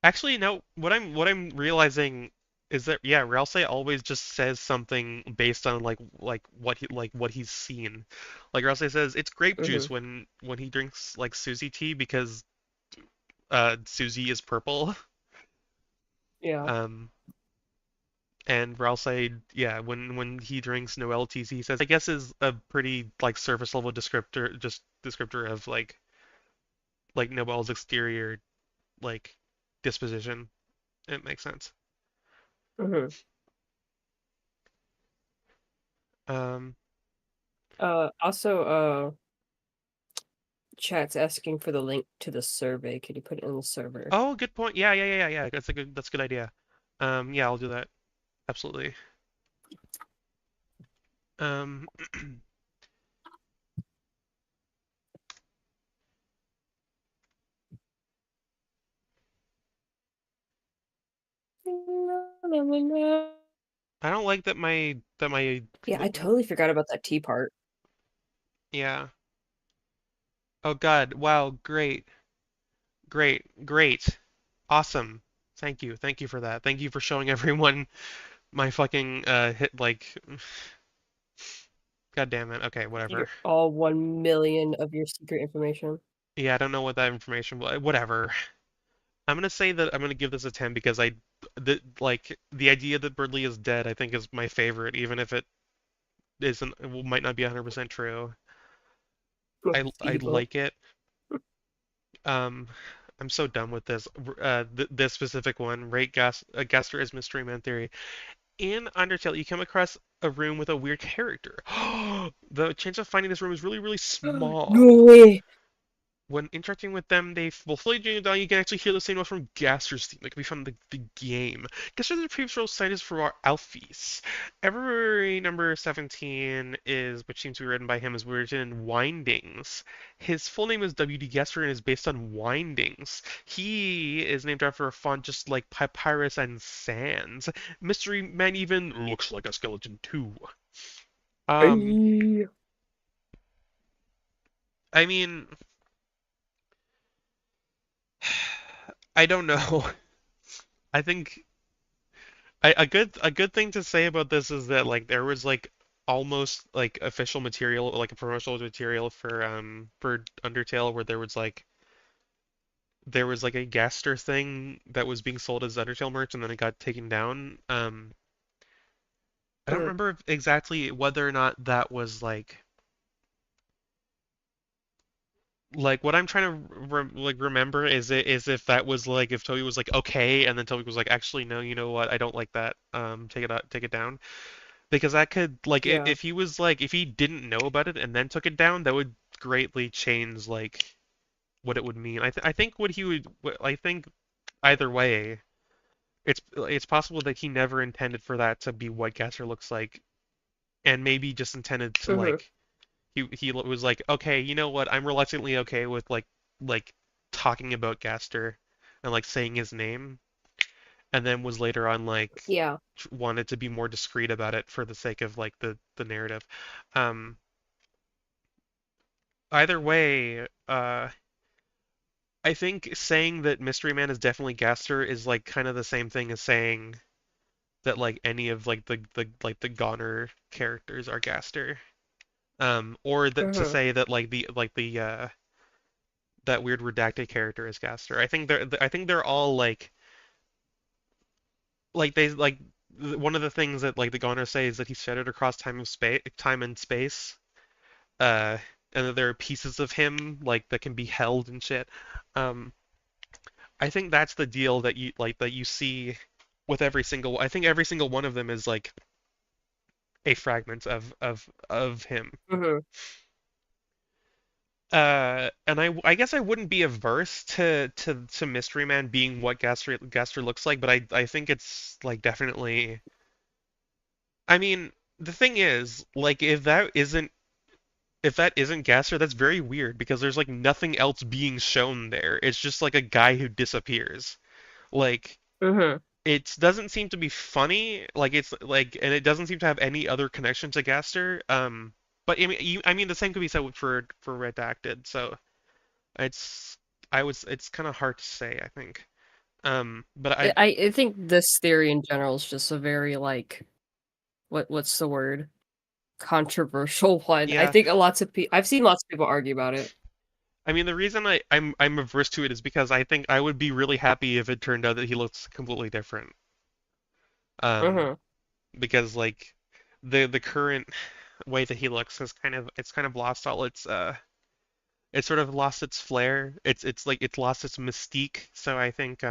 Speaker 1: Actually, no, what I'm realizing is that yeah, Ralsei always just says something based on like what he's seen. Like Ralsei says it's grape
Speaker 2: Hmm.
Speaker 1: juice when he drinks like Susie tea because Susie is purple.
Speaker 2: Yeah.
Speaker 1: Um and Ralsei yeah, when he drinks Noel tea, he says I guess is a pretty like surface level descriptor of like Noel's exterior like disposition. It makes sense.
Speaker 2: Hmm.
Speaker 1: Um
Speaker 2: Also, chat's asking for the link to the survey. Can you put it in the server?
Speaker 1: Oh, good point. Yeah. That's a good idea. Yeah, I'll do that. Absolutely. Um, I don't like that my
Speaker 2: Yeah, I totally forgot about that tea part.
Speaker 1: yeah. Oh God. Wow. Great. Great. Awesome. Thank you for that. Thank you for showing everyone my fucking hit like God damn it. Okay, whatever.
Speaker 2: All 1 million of your secret information.
Speaker 1: Yeah, I don't know what that information was. Whatever. I'm gonna say that I'm gonna give this a 10 because the idea that Birdley is dead I think is my favorite even if it isn't might not be 100% true. I
Speaker 2: Evil.
Speaker 1: like it. Um, I'm so done with this. This specific one, rate Gaster as Mystery Man Theory. In Undertale, you come across a room with a weird character. The chance of finding this room is really, really
Speaker 2: No
Speaker 1: small.
Speaker 2: way.
Speaker 1: When interacting with them, they will fully do down. You can actually hear the same note from Gaster's theme that can be found in the game. Gaster is the previous role cited for our Alphys. Every number 17 is, which seems to be written by him, is written in Windings. His full name is W.D. Gaster and is based on Windings. He is named after a font just like Papyrus and Sands. Mystery Man even looks like a skeleton too. Um,
Speaker 2: Ay.
Speaker 1: I mean, I don't know. I think a good thing to say about this is that like there was like almost like official material like a promotional material for Undertale where there was like a Gaster thing that was being sold as Undertale merch and then it got taken down. I don't
Speaker 2: Mm,
Speaker 1: remember exactly whether or not that was like what I'm trying to remember is if that was like if Toby was like okay and then Toby was like actually no you know what I don't like that take it out take it down. Because that could like
Speaker 2: yeah.
Speaker 1: if he was like if he didn't know about it and then took it down, that would greatly change like what it would mean. I think I think either way, it's possible that he never intended for that to be what Gaster looks like, and maybe just intended to
Speaker 2: Hmm.
Speaker 1: like he was like okay, you know what, I'm reluctantly okay with like talking about Gaster and like saying his name, and then was later on like
Speaker 2: Yeah.
Speaker 1: wanted to be more discreet about it for the sake of like the narrative. Um, Either way, I think saying that Mystery Man is definitely Gaster is like kind of the same thing as saying that like any of like the Goner characters are Gaster. Or that to
Speaker 2: Hmm.
Speaker 1: say that like the that weird redacted character as Gaster. I think they're all like they like one of the things that like the Goners say is that he's shattered across time and space. Uh, and that there are pieces of him like that can be held and shit. Um, I think that's the deal that you see with every single. I think every single one of them is like a fragment of him.
Speaker 2: Hmm.
Speaker 1: And I guess I wouldn't be averse to Mystery Man being what Gaster looks like, but I think it's like definitely. I mean, the thing is, like, if that isn't Gaster, that's very weird because there's like nothing else being shown there. It's just like a guy who disappears. Like,
Speaker 2: Hmm.
Speaker 1: it doesn't seem to be funny. Like, it's like, and it doesn't seem to have any other connection to Gaster. But I mean, the same could be said for Redacted. So it's it's kind of hard to say, I think. But
Speaker 2: I think this theory in general is just a very like what's the word? Controversial one. I
Speaker 1: yeah,
Speaker 2: think a lots of people I've seen lots of people argue about it.
Speaker 1: I mean the reason I'm averse to it is because I think I would be really happy if it turned out that he looks completely different. Um,
Speaker 2: Hmm.
Speaker 1: because like the current way that he looks has kind of lost all its it's sort of lost its flair. It's like it's lost its mystique. So I think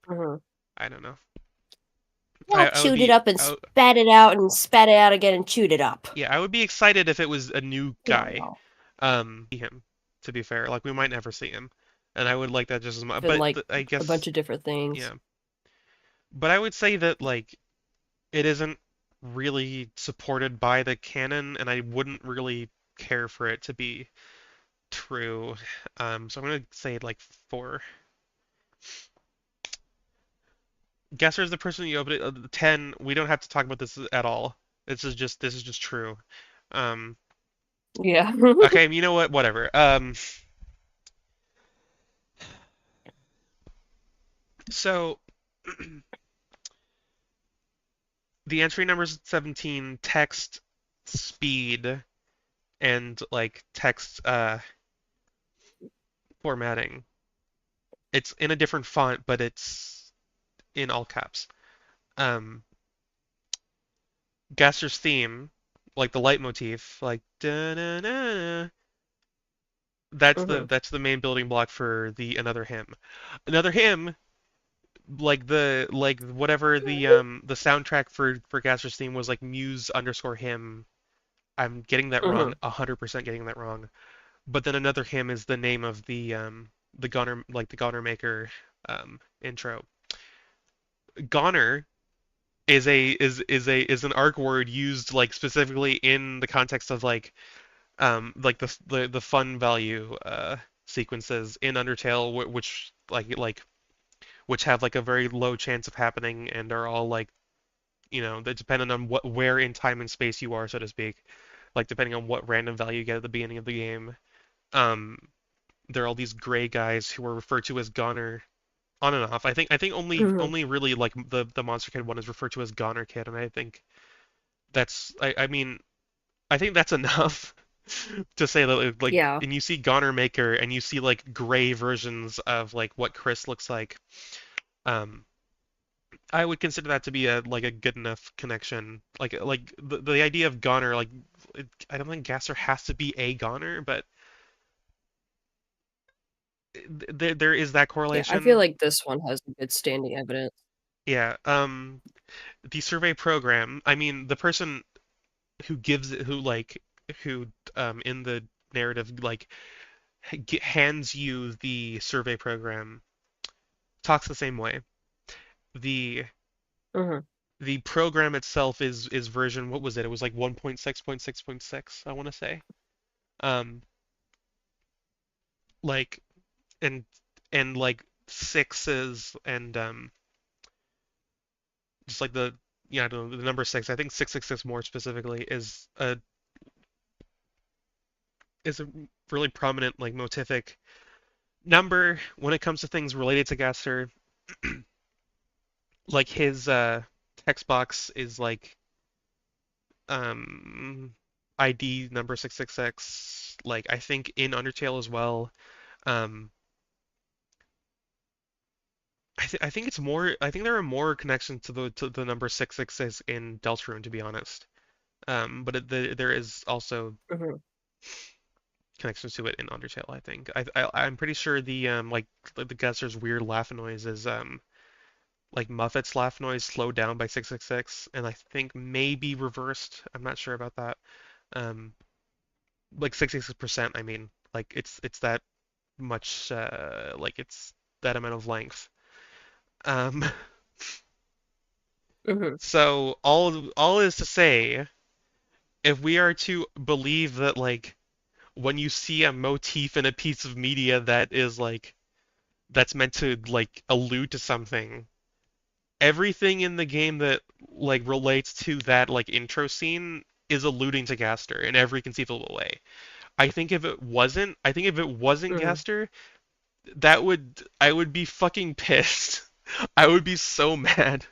Speaker 2: Hmm.
Speaker 1: I don't know.
Speaker 2: Yeah,
Speaker 1: I would
Speaker 2: chewed it
Speaker 1: be
Speaker 2: up and spat it out and spat it out again and chewed it up.
Speaker 1: yeah, I would be excited if it was a new
Speaker 2: Yeah,
Speaker 1: guy.
Speaker 2: well,
Speaker 1: Him, to be fair. Like we might never see him, and I would like that just as much.
Speaker 2: been
Speaker 1: But
Speaker 2: like
Speaker 1: I
Speaker 2: a bunch
Speaker 1: guess
Speaker 2: of different things.
Speaker 1: yeah. But I would say that like it isn't really supported by the canon, and I wouldn't really care for it to be true. So I'm gonna say like 4. Guesser is the person you open it. 10. We don't have to talk about this at all. This is just true. Um,
Speaker 2: Yeah.
Speaker 1: okay, you know what? Whatever. So the entry numbers 17, text, speed, and like text formatting. It's in a different font, but it's in all caps. Um, Gaster's theme, like the leitmotif, like da na na, that's the
Speaker 2: Hmm.
Speaker 1: that's the main building block for the another hymn. Another hymn, like whatever the soundtrack for Gaster's theme was like Muse underscore hymn. I'm getting that wrong,
Speaker 2: Hmm.
Speaker 1: 100% getting that wrong. But then another hymn is the name of the Goner like the Goner Maker intro. Goner is an arc word used like specifically in the context of like the fun value sequences in Undertale which which have like a very low chance of happening and are all like that depending on what where in time and space you are, so to speak, like depending on what random value you get at the beginning of the game. Um, there are all these gray guys who are referred to as Goner on and off. I think only
Speaker 2: Hmm.
Speaker 1: only really like the Monster Kid one is referred to as Goner Kid, and I think I mean I think that's enough to say that
Speaker 2: Yeah.
Speaker 1: and you see Goner Maker and you see like gray versions of like what Chris looks like. Um, I would consider that to be a good enough connection. Like the idea of Goner I don't think Gasser has to be a Goner, but there is that
Speaker 2: Yeah, I feel
Speaker 1: correlation.
Speaker 2: like this one has good standing evidence.
Speaker 1: Yeah. The survey program. I mean, the person who gives it, who in the narrative hands you the survey program talks the same way. The
Speaker 2: Hmm.
Speaker 1: the program itself is version, what was it? It was like 1.6.6.6, I want to say. Um, like and and like sixes and just like the yeah, I don't know, the number 6. I think 666 more specifically is a really prominent like motific number when it comes to things related to Gaster. Like his text box is like um ID number 666. Like I think in Undertale as well. Um, I think it's more. I think there are more connections to the number 666 in Deltarune, to be honest. But there is also
Speaker 2: Mhm.
Speaker 1: connections to it in Undertale. I think. I'm pretty sure the Guster's weird laugh noise is like Muffet's laugh noise slowed down by 666, and I think maybe reversed. I'm not sure about that. Um, like 66%. I mean, like it's that much. Like it's that amount of length. Um,
Speaker 2: Mhm.
Speaker 1: so all is to say, if we are to believe that like when you see a motif in a piece of media that is like that's meant to like allude to something, everything in the game that like relates to that like intro scene is alluding to Gaster in every conceivable way. I think if it wasn't
Speaker 2: Mhm.
Speaker 1: Gaster, I would be fucking pissed. I would be so mad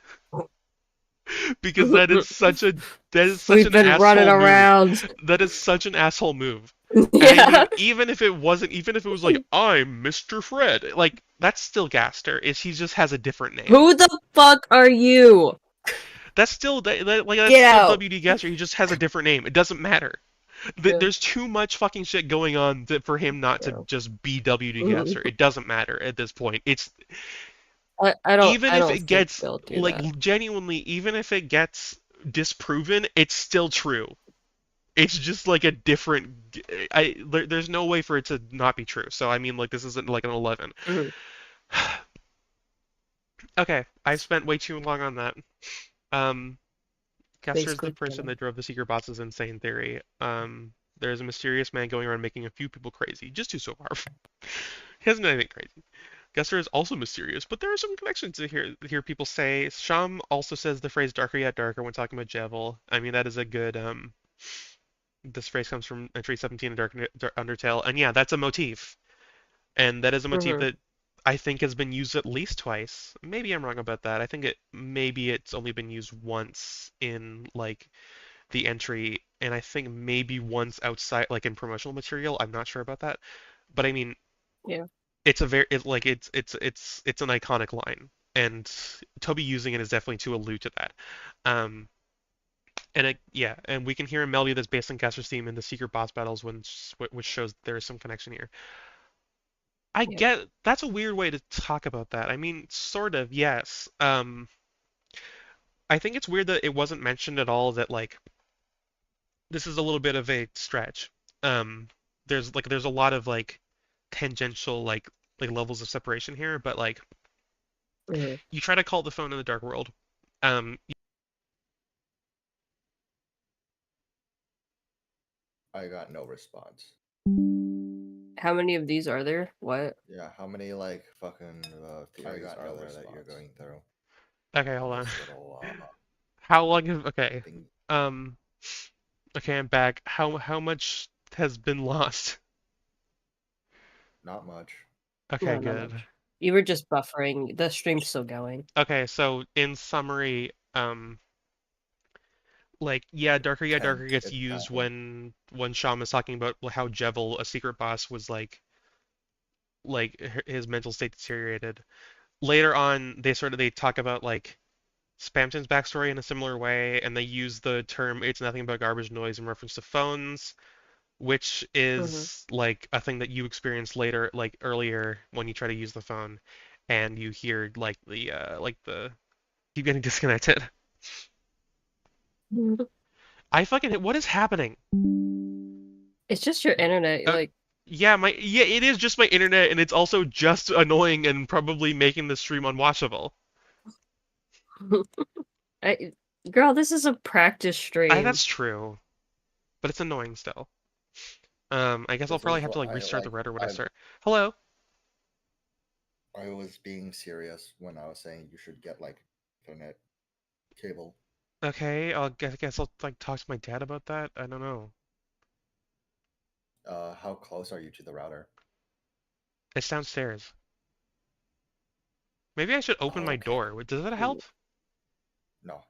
Speaker 1: because that is such
Speaker 2: We've
Speaker 1: an
Speaker 2: been running
Speaker 1: asshole move.
Speaker 2: around.
Speaker 1: That is such an asshole move. And I
Speaker 2: Yeah.
Speaker 1: mean, even if it was like I'm Mr. Fred, like that's still Gaster. He just has a different name.
Speaker 2: Who the fuck are you?
Speaker 1: That's
Speaker 2: Get
Speaker 1: still
Speaker 2: out.
Speaker 1: WD Gaster. He just has a different name. It doesn't matter.
Speaker 2: Yeah.
Speaker 1: There's too much fucking shit going on for him not to
Speaker 2: Yeah.
Speaker 1: just be WD
Speaker 2: Mhm.
Speaker 1: Gaster. It doesn't matter at this point. It's even
Speaker 2: I
Speaker 1: if
Speaker 2: don't
Speaker 1: it
Speaker 2: think
Speaker 1: gets
Speaker 2: they'll do
Speaker 1: like
Speaker 2: that.
Speaker 1: genuinely, even if it gets disproven, it's still true. It's just like a different. There's no way for it to not be true. So I mean, like this isn't like an 11.
Speaker 2: Mhm.
Speaker 1: Okay, I've spent way too long on that. Um, Kester is the
Speaker 2: Basically
Speaker 1: person
Speaker 2: canon.
Speaker 1: that drove the Secret Boss's insane theory. There's a mysterious man going around making a few people crazy. Just two so far. He hasn't done anything crazy. Gester is also mysterious, but there are some connections to hear people say. Sham also says the phrase "darker yet darker" when talking about Jevil. I mean, that is a good. This phrase comes from entry 17 in Undertale, and yeah, that's a motif, and that is a motif
Speaker 2: Mhm.
Speaker 1: that I think has been used at least twice. Maybe I'm wrong about that. I think maybe it's only been used once in like the entry, and I think maybe once outside, like in promotional material. I'm not sure about that, but I mean,
Speaker 2: Yeah.
Speaker 1: it's a very like it's an iconic line, and Toby using it is definitely to allude to that. Um, yeah, and we can hear a melody that's based on Caster's theme in the secret boss battles, which shows there is some connection here. I
Speaker 2: Yeah.
Speaker 1: get that's a weird way to talk about that. I mean, sort of, yes. I think it's weird that it wasn't mentioned at all that like this is a little bit of a stretch. Um, there's a lot of like tangential like levels of separation here, but like
Speaker 2: Mhm.
Speaker 1: you try to call the phone in the dark world. Um,
Speaker 3: I got no response.
Speaker 2: How many of these are there? What?
Speaker 3: Yeah, how many like fucking theories are there that you're going through
Speaker 1: okay,
Speaker 3: on
Speaker 1: hold on.
Speaker 3: this little
Speaker 1: How long have okay?
Speaker 3: thing?
Speaker 1: Um, okay, I'm back. How much has been lost?
Speaker 3: Not much.
Speaker 1: Okay,
Speaker 2: No, not
Speaker 1: good.
Speaker 2: much. You were just buffering. The stream's still going.
Speaker 1: Okay, so in summary, like yeah, darker yet
Speaker 3: 10
Speaker 1: darker gets
Speaker 3: if
Speaker 1: used
Speaker 3: that.
Speaker 1: when Sham is talking about how Jevil, a secret boss, was like his mental state deteriorated. Later on, they talk about like Spamton's backstory in a similar way, and they use the term "it's nothing but garbage noise" in reference to phones, which
Speaker 2: Mhm.
Speaker 1: is like a thing that you experience later, like earlier when you try to use the phone, and you hear like the keep getting disconnected.
Speaker 2: Mhm.
Speaker 1: I fucking what is happening?
Speaker 2: It's just your internet.
Speaker 1: Uh,
Speaker 2: Like,
Speaker 1: yeah, it is just my internet, and it's also just annoying and probably making the stream unwatchable.
Speaker 2: I, girl, this is a practice stream.
Speaker 1: That's true, but it's annoying still. I guess I'll
Speaker 3: This
Speaker 1: probably
Speaker 3: is
Speaker 1: have to
Speaker 3: what
Speaker 1: like
Speaker 3: I
Speaker 1: restart the
Speaker 3: like.
Speaker 1: router when I
Speaker 3: I
Speaker 1: start. Hello.
Speaker 3: I was being serious when I was saying you should get like internet cable.
Speaker 1: Okay, guess I'll like talk to my dad about that. I don't know.
Speaker 3: How close are you to the router?
Speaker 1: It's downstairs. Maybe I should open
Speaker 3: Oh,
Speaker 1: my
Speaker 3: okay.
Speaker 1: door. Does that
Speaker 2: Mm,
Speaker 1: help?
Speaker 3: No.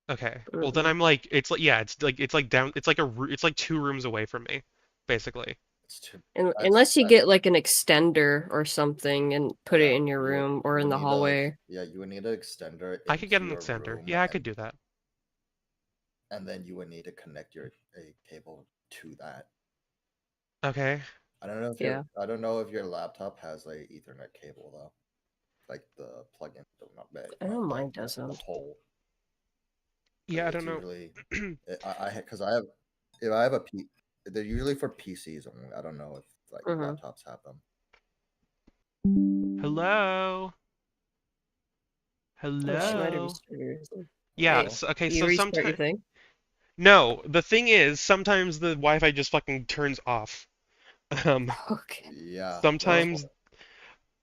Speaker 1: Okay. Well, then
Speaker 2: mm-mm.
Speaker 1: I'm like, it's like, yeah, it's like down, it's like it's like two rooms away from me, basically.
Speaker 3: It's too.
Speaker 2: Unless you get like an extender or something and put it in your room or in the hallway.
Speaker 3: You would need an extender
Speaker 1: I could get
Speaker 3: into
Speaker 1: an
Speaker 3: your
Speaker 1: extender.
Speaker 3: room,
Speaker 1: Yeah, I could do that.
Speaker 3: and then you would need to connect a cable to that.
Speaker 1: Okay.
Speaker 3: I don't know if I don't know if your laptop has a Ethernet cable though, like the plug-in.
Speaker 2: I know mine
Speaker 3: The
Speaker 2: doesn't.
Speaker 3: hole.
Speaker 1: Yeah, I don't
Speaker 3: It's
Speaker 1: know.
Speaker 3: usually because I have if I have a P, they're usually for PCs only. I don't know if like laptops have them.
Speaker 1: Hello.
Speaker 2: Oh, she might have
Speaker 1: Hello.
Speaker 2: restarted yours.
Speaker 1: Yeah.
Speaker 2: Wait,
Speaker 1: Okay.
Speaker 2: you
Speaker 1: So
Speaker 2: restart your
Speaker 1: sometimes
Speaker 2: thing?
Speaker 1: no. The thing is, sometimes the Wi-Fi just fucking turns off.
Speaker 2: Okay.
Speaker 3: Yeah.
Speaker 1: Sometimes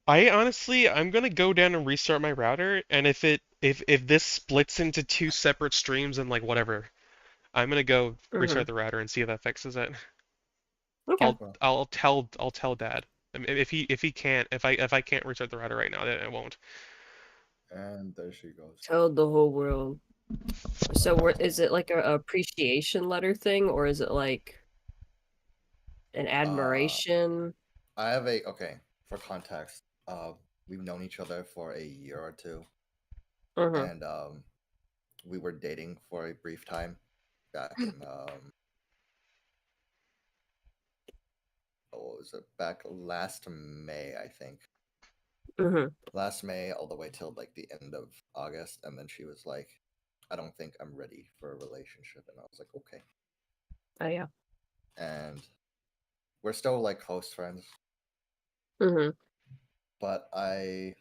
Speaker 1: I'm gonna go down and restart my router, and if this splits into two separate streams and like whatever, I'm gonna go restart the router and see if that fixes it.
Speaker 2: Okay.
Speaker 1: I'll tell Dad. I mean, if I can't restart the router right now, then I won't.
Speaker 3: And there she goes.
Speaker 2: Tell the whole world. So is it like a appreciation letter thing, or is it like an admiration?
Speaker 3: I have okay, for context. We've known each other for a year or two, and we were dating for a brief time back in what was it? Back last May, I think. Last May, all the way till like the end of August, and then she was like, "I don't think I'm ready for a relationship," and I was like, "Okay."
Speaker 2: Oh yeah.
Speaker 3: And we're still like close friends, but I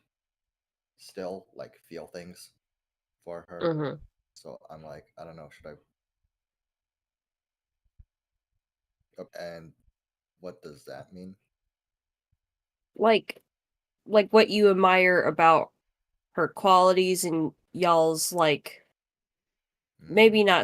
Speaker 3: still like feel things for her. So I'm like, I don't know, should I? And what does that mean?
Speaker 2: Like what you admire about her qualities and y'all's like maybe not